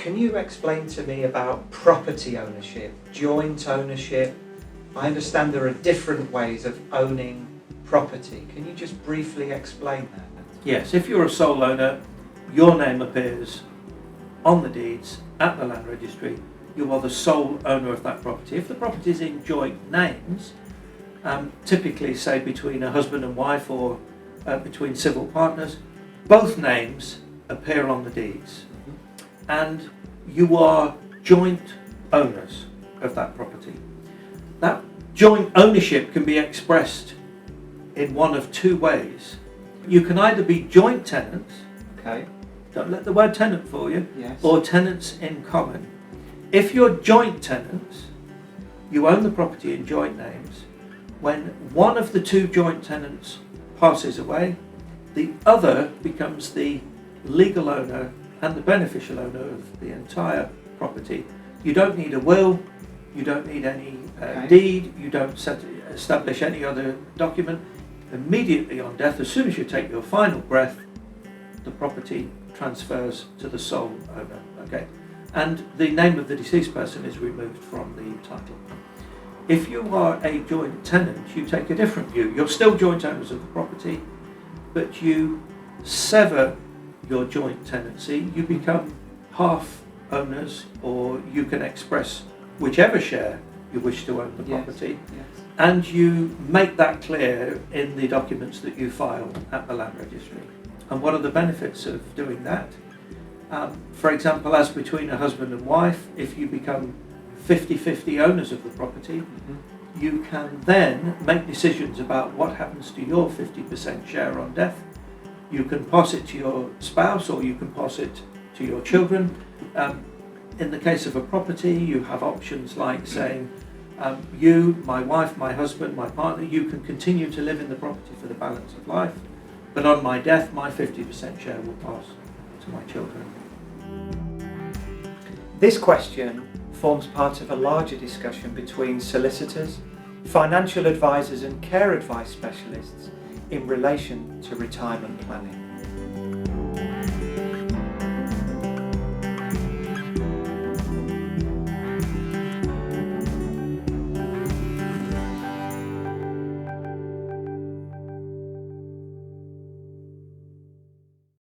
can you explain to me about property ownership, joint ownership? I understand there are different ways of owning property. Can you just briefly explain that? Yes, if you're a sole owner, your name appears on the deeds at the land registry. You are the sole owner of that property. If the property is in joint names, typically say between a husband and wife or between civil partners, both names appear on the deeds, and you are joint owners of that property. That joint ownership can be expressed in one of two ways. You can either be joint tenants, Okay. don't let the word tenant fool you, Yes. or tenants in common. If you're joint tenants, you own the property in joint names. When one of the two joint tenants passes away, the other becomes the legal owner and the beneficial owner of the entire property. You don't need a will, you don't need any deed, you don't establish any other document. Immediately on death, as soon as you take your final breath, the property transfers to the sole owner. Okay, and the name of the deceased person is removed from the title. If you are a joint tenant, you take a different view. You're still joint owners of the property, but you sever your joint tenancy. You become half owners, or you can express whichever share you wish to own the property. Yes. And you make that clear in the documents that you file at the land registry. And what are the benefits of doing that? For example, as between a husband and wife, if you become 50-50 owners of the property, you can then make decisions about what happens to your 50% share on death. You can pass it to your spouse, or you can pass it to your children. In the case of a property, you have options like saying, you, my wife, my husband, my partner, you can continue to live in the property for the balance of life, but on my death, my 50% share will pass to my children. This question forms part of a larger discussion between solicitors, financial advisors and care advice specialists in relation to retirement planning.